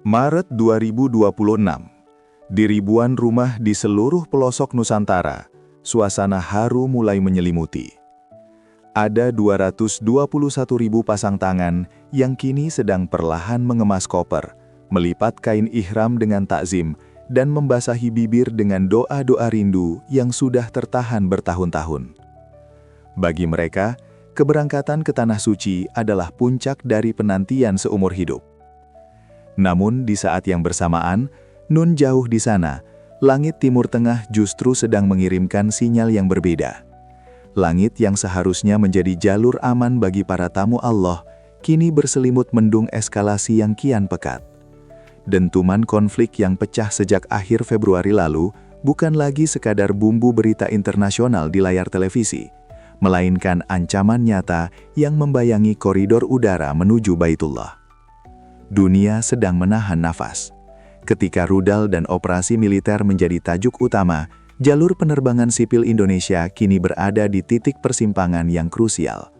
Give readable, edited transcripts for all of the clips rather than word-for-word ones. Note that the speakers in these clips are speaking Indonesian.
Maret 2026. Di ribuan rumah di seluruh pelosok Nusantara, suasana haru mulai menyelimuti. Ada 221.000 pasang tangan yang kini sedang perlahan mengemas koper, melipat kain ihram dengan takzim, dan membasahi bibir dengan doa-doa rindu yang sudah tertahan bertahun-tahun. Bagi mereka, keberangkatan ke Tanah Suci adalah puncak dari penantian seumur hidup. Namun di saat yang bersamaan, nun jauh di sana, langit Timur Tengah justru sedang mengirimkan sinyal yang berbeda. Langit yang seharusnya menjadi jalur aman bagi para tamu Allah, kini berselimut mendung eskalasi yang kian pekat. Dentuman konflik yang pecah sejak akhir Februari lalu bukan lagi sekadar bumbu berita internasional di layar televisi, melainkan ancaman nyata yang membayangi koridor udara menuju Baitullah. Dunia sedang menahan nafas. Ketika rudal dan operasi militer menjadi tajuk utama, jalur penerbangan sipil Indonesia kini berada di titik persimpangan yang krusial.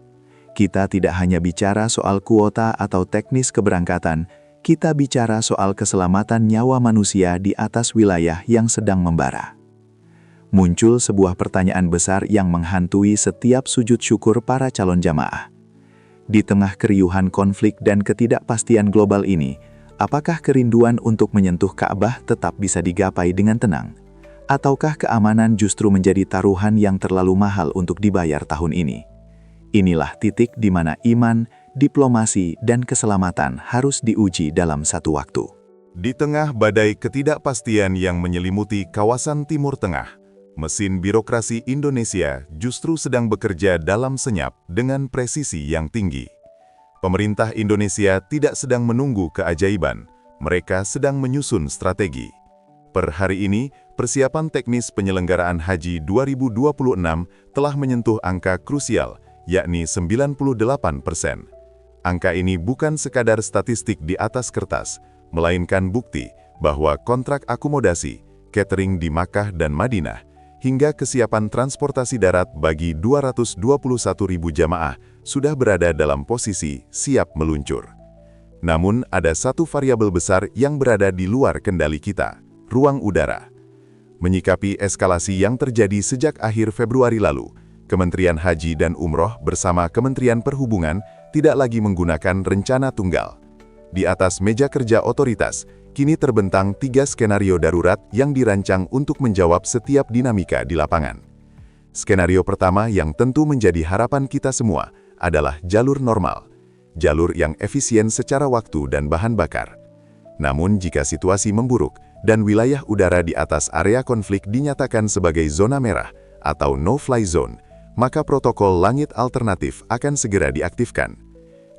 Kita tidak hanya bicara soal kuota atau teknis keberangkatan, kita bicara soal keselamatan nyawa manusia di atas wilayah yang sedang membara. Muncul sebuah pertanyaan besar yang menghantui setiap sujud syukur para calon jamaah. Di tengah keriuhan konflik dan ketidakpastian global ini, apakah kerinduan untuk menyentuh Ka'bah tetap bisa digapai dengan tenang? Ataukah keamanan justru menjadi taruhan yang terlalu mahal untuk dibayar tahun ini? Inilah titik di mana iman, diplomasi, dan keselamatan harus diuji dalam satu waktu. Di tengah badai ketidakpastian yang menyelimuti kawasan Timur Tengah, mesin birokrasi Indonesia justru sedang bekerja dalam senyap dengan presisi yang tinggi. Pemerintah Indonesia tidak sedang menunggu keajaiban, mereka sedang menyusun strategi. Per hari ini, persiapan teknis penyelenggaraan Haji 2026 telah menyentuh angka krusial, yakni 98%. Angka ini bukan sekadar statistik di atas kertas, melainkan bukti bahwa kontrak akomodasi, catering di Makkah dan Madinah, hingga kesiapan transportasi darat bagi 221.000 jamaah sudah berada dalam posisi siap meluncur. Namun ada satu variabel besar yang berada di luar kendali kita, ruang udara. Menyikapi eskalasi yang terjadi sejak akhir Februari lalu, Kementerian Haji dan Umroh bersama Kementerian Perhubungan tidak lagi menggunakan rencana tunggal. Di atas meja kerja otoritas, kini terbentang 3 skenario darurat yang dirancang untuk menjawab setiap dinamika di lapangan. Skenario pertama yang tentu menjadi harapan kita semua adalah jalur normal, jalur yang efisien secara waktu dan bahan bakar. Namun jika situasi memburuk dan wilayah udara di atas area konflik dinyatakan sebagai zona merah atau no-fly zone, maka protokol langit alternatif akan segera diaktifkan.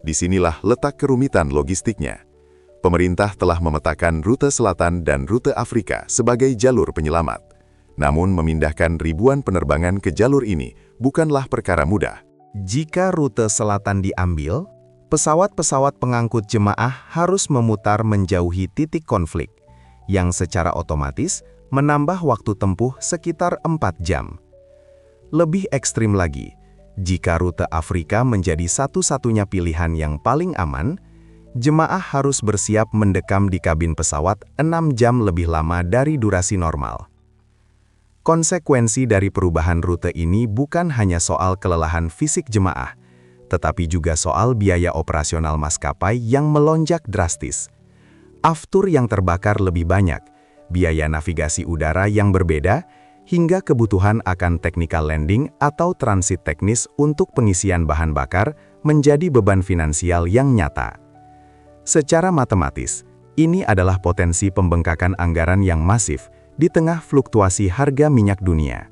Disinilah letak kerumitan logistiknya. Pemerintah telah memetakan rute selatan dan rute Afrika sebagai jalur penyelamat. Namun memindahkan ribuan penerbangan ke jalur ini bukanlah perkara mudah. Jika rute selatan diambil, pesawat-pesawat pengangkut jemaah harus memutar menjauhi titik konflik, yang secara otomatis menambah waktu tempuh sekitar 4 jam. Lebih ekstrim lagi, jika rute Afrika menjadi satu-satunya pilihan yang paling aman, jemaah harus bersiap mendekam di kabin pesawat 6 jam lebih lama dari durasi normal. Konsekuensi dari perubahan rute ini bukan hanya soal kelelahan fisik jemaah, tetapi juga soal biaya operasional maskapai yang melonjak drastis. Aftur yang terbakar lebih banyak, biaya navigasi udara yang berbeda, hingga kebutuhan akan technical landing atau transit teknis untuk pengisian bahan bakar menjadi beban finansial yang nyata. Secara matematis, ini adalah potensi pembengkakan anggaran yang masif di tengah fluktuasi harga minyak dunia.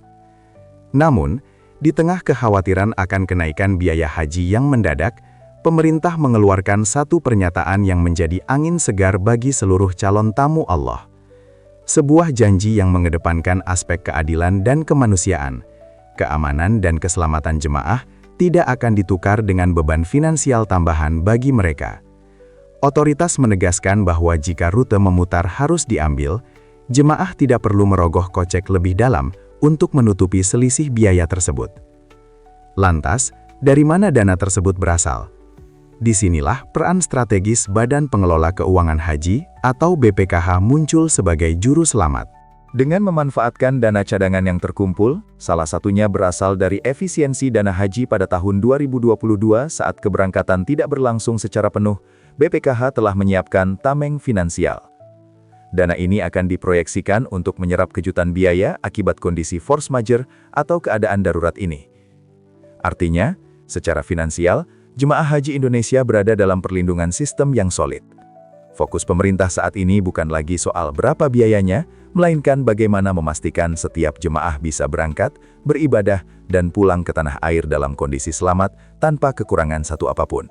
Namun, di tengah kekhawatiran akan kenaikan biaya haji yang mendadak, pemerintah mengeluarkan satu pernyataan yang menjadi angin segar bagi seluruh calon tamu Allah. Sebuah janji yang mengedepankan aspek keadilan dan kemanusiaan, keamanan dan keselamatan jemaah tidak akan ditukar dengan beban finansial tambahan bagi mereka. Otoritas menegaskan bahwa jika rute memutar harus diambil, jemaah tidak perlu merogoh kocek lebih dalam untuk menutupi selisih biaya tersebut. Lantas, dari mana dana tersebut berasal? Disinilah peran strategis Badan Pengelola Keuangan Haji atau BPKH muncul sebagai juru selamat. Dengan memanfaatkan dana cadangan yang terkumpul, salah satunya berasal dari efisiensi dana haji pada tahun 2022 saat keberangkatan tidak berlangsung secara penuh, BPKH telah menyiapkan tameng finansial. Dana ini akan diproyeksikan untuk menyerap kejutan biaya akibat kondisi force majeure atau keadaan darurat ini. Artinya, secara finansial, jemaah haji Indonesia berada dalam perlindungan sistem yang solid. Fokus pemerintah saat ini bukan lagi soal berapa biayanya, melainkan bagaimana memastikan setiap jemaah bisa berangkat, beribadah, dan pulang ke tanah air dalam kondisi selamat tanpa kekurangan satu apapun.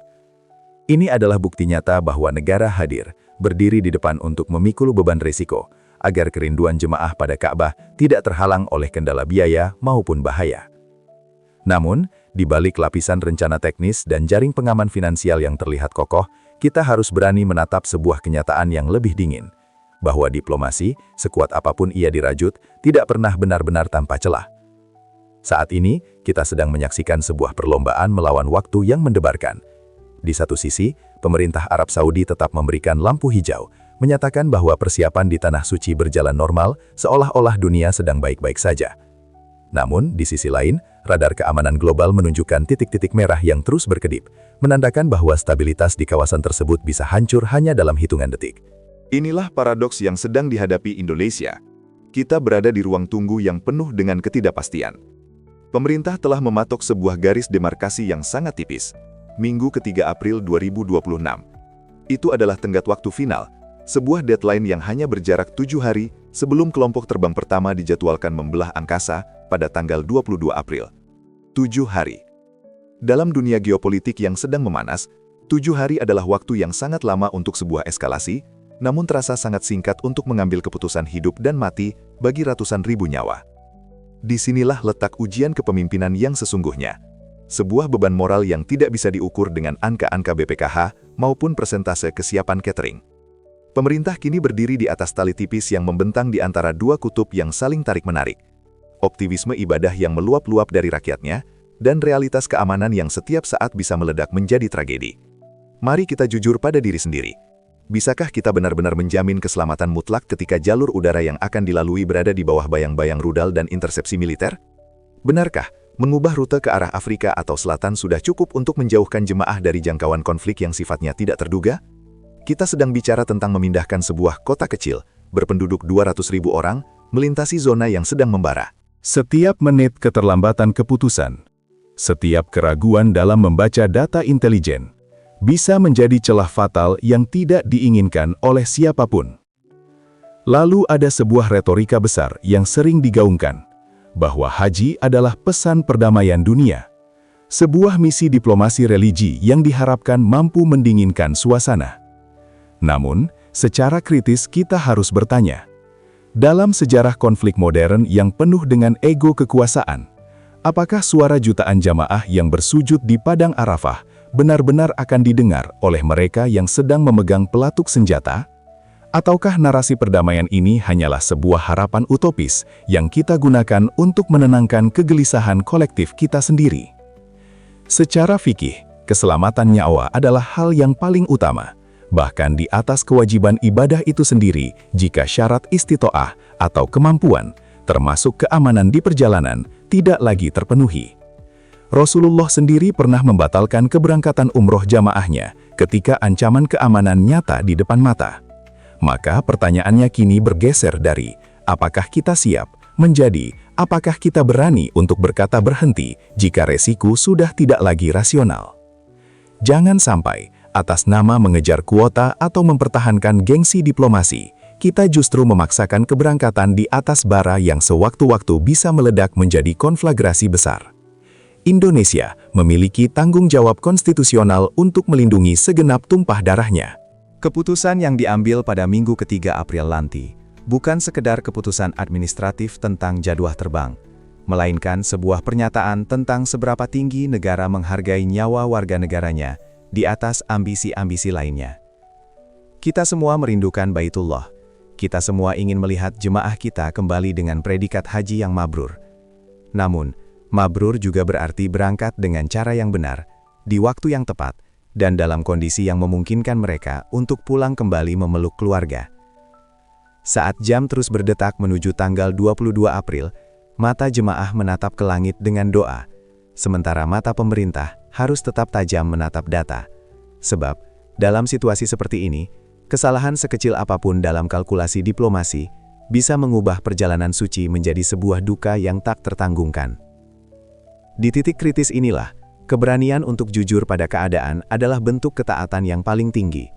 Ini adalah bukti nyata bahwa negara hadir, berdiri di depan untuk memikul beban risiko, agar kerinduan jemaah pada Ka'bah tidak terhalang oleh kendala biaya maupun bahaya. Namun, di balik lapisan rencana teknis dan jaring pengaman finansial yang terlihat kokoh, kita harus berani menatap sebuah kenyataan yang lebih dingin, bahwa diplomasi, sekuat apapun ia dirajut, tidak pernah benar-benar tanpa celah. Saat ini, kita sedang menyaksikan sebuah perlombaan melawan waktu yang mendebarkan. Di satu sisi, pemerintah Arab Saudi tetap memberikan lampu hijau, menyatakan bahwa persiapan di Tanah Suci berjalan normal, seolah-olah dunia sedang baik-baik saja. Namun, di sisi lain, radar keamanan global menunjukkan titik-titik merah yang terus berkedip, menandakan bahwa stabilitas di kawasan tersebut bisa hancur hanya dalam hitungan detik. Inilah paradoks yang sedang dihadapi Indonesia. Kita berada di ruang tunggu yang penuh dengan ketidakpastian. Pemerintah telah mematok sebuah garis demarkasi yang sangat tipis, Minggu ketiga April 2026. Itu adalah tenggat waktu final, sebuah deadline yang hanya berjarak 7 hari sebelum kelompok terbang pertama dijadwalkan membelah angkasa pada tanggal 22 April. 7 hari. Dalam dunia geopolitik yang sedang memanas, 7 hari adalah waktu yang sangat lama untuk sebuah eskalasi, namun terasa sangat singkat untuk mengambil keputusan hidup dan mati bagi ratusan ribu nyawa. Disinilah letak ujian kepemimpinan yang sesungguhnya. Sebuah beban moral yang tidak bisa diukur dengan angka-angka BPKH maupun persentase kesiapan catering. Pemerintah kini berdiri di atas tali tipis yang membentang di antara dua kutub yang saling tarik-menarik. Optimisme ibadah yang meluap-luap dari rakyatnya, dan realitas keamanan yang setiap saat bisa meledak menjadi tragedi. Mari kita jujur pada diri sendiri. Bisakah kita benar-benar menjamin keselamatan mutlak ketika jalur udara yang akan dilalui berada di bawah bayang-bayang rudal dan intersepsi militer? Benarkah mengubah rute ke arah Afrika atau Selatan sudah cukup untuk menjauhkan jemaah dari jangkauan konflik yang sifatnya tidak terduga? Kita sedang bicara tentang memindahkan sebuah kota kecil, berpenduduk 200.000 orang, melintasi zona yang sedang membara. Setiap menit keterlambatan keputusan, setiap keraguan dalam membaca data intelijen, bisa menjadi celah fatal yang tidak diinginkan oleh siapapun. Lalu ada sebuah retorika besar yang sering digaungkan, bahwa haji adalah pesan perdamaian dunia. Sebuah misi diplomasi religi yang diharapkan mampu mendinginkan suasana. Namun, secara kritis kita harus bertanya, dalam sejarah konflik modern yang penuh dengan ego kekuasaan, apakah suara jutaan jamaah yang bersujud di Padang Arafah benar-benar akan didengar oleh mereka yang sedang memegang pelatuk senjata? Ataukah narasi perdamaian ini hanyalah sebuah harapan utopis yang kita gunakan untuk menenangkan kegelisahan kolektif kita sendiri? Secara fikih, keselamatan nyawa adalah hal yang paling utama, bahkan di atas kewajiban ibadah itu sendiri jika syarat istitoah atau kemampuan, termasuk keamanan di perjalanan, tidak lagi terpenuhi. Rasulullah sendiri pernah membatalkan keberangkatan umroh jamaahnya ketika ancaman keamanan nyata di depan mata. Maka pertanyaannya kini bergeser dari apakah kita siap menjadi apakah kita berani untuk berkata berhenti jika resiko sudah tidak lagi rasional. Jangan sampai atas nama mengejar kuota atau mempertahankan gengsi diplomasi, kita justru memaksakan keberangkatan di atas bara yang sewaktu-waktu bisa meledak menjadi konflagrasi besar. Indonesia memiliki tanggung jawab konstitusional untuk melindungi segenap tumpah darahnya. Keputusan yang diambil pada Minggu ketiga April nanti bukan sekedar keputusan administratif tentang jadwal terbang, melainkan sebuah pernyataan tentang seberapa tinggi negara menghargai nyawa warga negaranya di atas ambisi-ambisi lainnya. Kita semua merindukan Baitullah. Kita semua ingin melihat jemaah kita kembali dengan predikat haji yang mabrur. Namun, mabrur juga berarti berangkat dengan cara yang benar, di waktu yang tepat, dan dalam kondisi yang memungkinkan mereka untuk pulang kembali memeluk keluarga. Saat jam terus berdetak menuju tanggal 22 April, mata jemaah menatap ke langit dengan doa, sementara mata pemerintah harus tetap tajam menatap data. Sebab, dalam situasi seperti ini, kesalahan sekecil apapun dalam kalkulasi diplomasi bisa mengubah perjalanan suci menjadi sebuah duka yang tak tertanggungkan. Di titik kritis inilah, keberanian untuk jujur pada keadaan adalah bentuk ketaatan yang paling tinggi.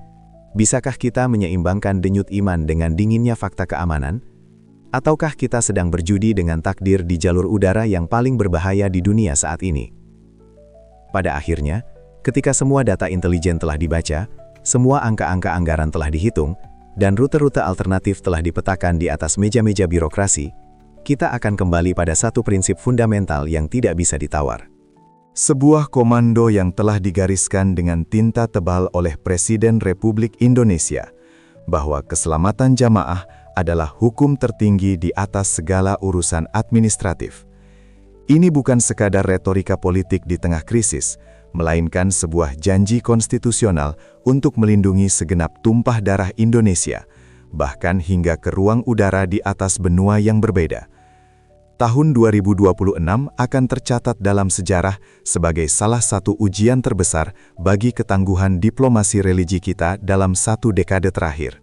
Bisakah kita menyeimbangkan denyut iman dengan dinginnya fakta keamanan? Ataukah kita sedang berjudi dengan takdir di jalur udara yang paling berbahaya di dunia saat ini? Pada akhirnya, ketika semua data intelijen telah dibaca, semua angka-angka anggaran telah dihitung, dan rute-rute alternatif telah dipetakan di atas meja-meja birokrasi, kita akan kembali pada satu prinsip fundamental yang tidak bisa ditawar. Sebuah komando yang telah digariskan dengan tinta tebal oleh Presiden Republik Indonesia, bahwa keselamatan jamaah adalah hukum tertinggi di atas segala urusan administratif. Ini bukan sekadar retorika politik di tengah krisis, melainkan sebuah janji konstitusional untuk melindungi segenap tumpah darah Indonesia, bahkan hingga ke ruang udara di atas benua yang berbeda. Tahun 2026 akan tercatat dalam sejarah sebagai salah satu ujian terbesar bagi ketangguhan diplomasi religi kita dalam satu dekade terakhir.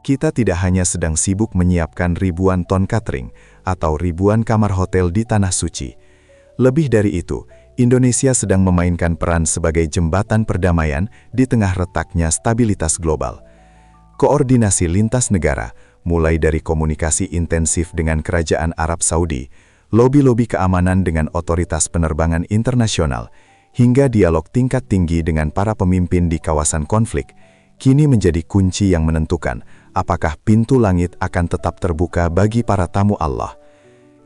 Kita tidak hanya sedang sibuk menyiapkan ribuan ton catering atau ribuan kamar hotel di Tanah Suci. Lebih dari itu, Indonesia sedang memainkan peran sebagai jembatan perdamaian di tengah retaknya stabilitas global. Koordinasi lintas negara, mulai dari komunikasi intensif dengan Kerajaan Arab Saudi, lobi-lobi keamanan dengan otoritas penerbangan internasional, hingga dialog tingkat tinggi dengan para pemimpin di kawasan konflik, kini menjadi kunci yang menentukan apakah pintu langit akan tetap terbuka bagi para tamu Allah.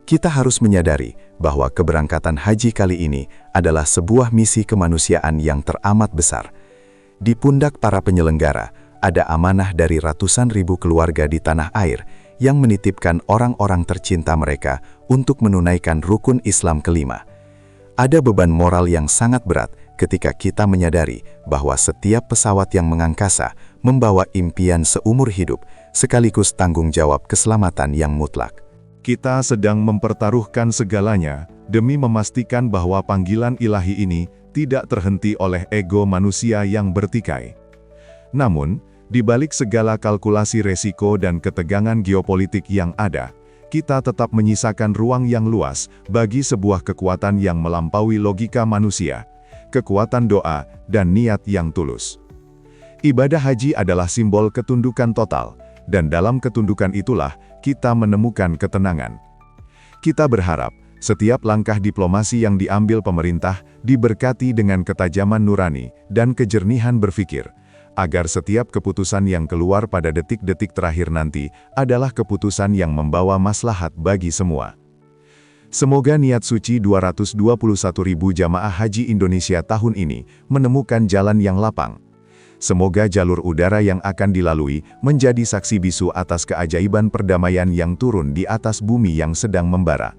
Kita harus menyadari bahwa keberangkatan haji kali ini adalah sebuah misi kemanusiaan yang teramat besar. Di pundak para penyelenggara, ada amanah dari ratusan ribu keluarga di tanah air yang menitipkan orang-orang tercinta mereka untuk menunaikan rukun Islam kelima. Ada beban moral yang sangat berat ketika kita menyadari bahwa setiap pesawat yang mengangkasa membawa impian seumur hidup sekaligus tanggung jawab keselamatan yang mutlak. Kita sedang mempertaruhkan segalanya demi memastikan bahwa panggilan ilahi ini tidak terhenti oleh ego manusia yang bertikai. Namun, di balik segala kalkulasi resiko dan ketegangan geopolitik yang ada, kita tetap menyisakan ruang yang luas bagi sebuah kekuatan yang melampaui logika manusia, kekuatan doa, dan niat yang tulus. Ibadah haji adalah simbol ketundukan total, dan dalam ketundukan itulah kita menemukan ketenangan. Kita berharap setiap langkah diplomasi yang diambil pemerintah diberkati dengan ketajaman nurani dan kejernihan berpikir, agar setiap keputusan yang keluar pada detik-detik terakhir nanti adalah keputusan yang membawa maslahat bagi semua. Semoga niat suci 221.000 jamaah haji Indonesia tahun ini menemukan jalan yang lapang. Semoga jalur udara yang akan dilalui menjadi saksi bisu atas keajaiban perdamaian yang turun di atas bumi yang sedang membara.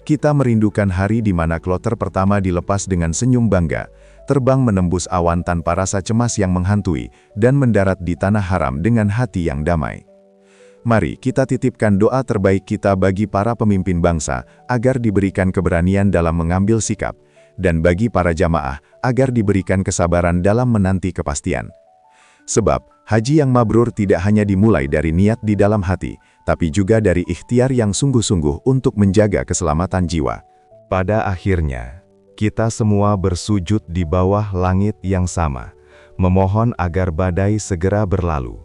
Kita merindukan hari di mana kloter pertama dilepas dengan senyum bangga, terbang menembus awan tanpa rasa cemas yang menghantui, dan mendarat di tanah haram dengan hati yang damai. Mari kita titipkan doa terbaik kita bagi para pemimpin bangsa, agar diberikan keberanian dalam mengambil sikap, dan bagi para jamaah, agar diberikan kesabaran dalam menanti kepastian. Sebab, haji yang mabrur tidak hanya dimulai dari niat di dalam hati, tapi juga dari ikhtiar yang sungguh-sungguh untuk menjaga keselamatan jiwa. Pada akhirnya, kita semua bersujud di bawah langit yang sama, memohon agar badai segera berlalu,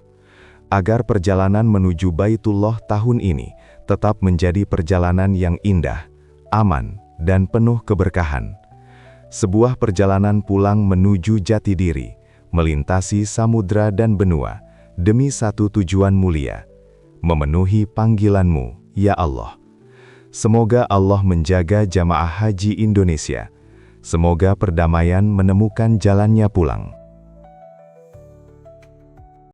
agar perjalanan menuju Baitullah tahun ini tetap menjadi perjalanan yang indah, aman, dan penuh keberkahan. Sebuah perjalanan pulang menuju jati diri, melintasi samudra dan benua, demi satu tujuan mulia, memenuhi panggilan-Mu, ya Allah. Semoga Allah menjaga jamaah haji Indonesia. Semoga perdamaian menemukan jalannya pulang.